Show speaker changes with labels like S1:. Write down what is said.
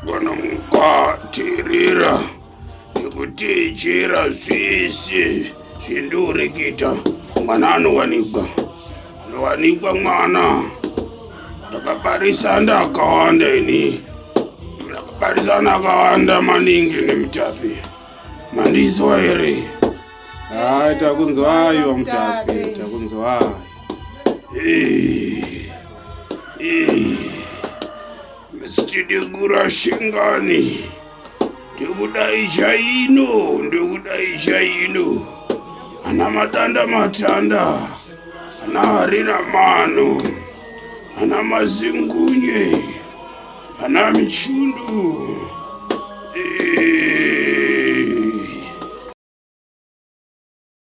S1: Bwana mukatirira nekutijira zvese zvindiureketa mwana anowanikwa mwana. Ndakabarisa ndakawanda ini, ndakabarisa ndakawanda maningi neMutape. Mandizwa here?
S2: Hai, takunzwayo Mutape, takunzwayo.
S1: Mesitide kurashingani. Ndikudai chaino. Ana matanda matanda. Ana harina mano. Ana mazingunye. Ana michundu.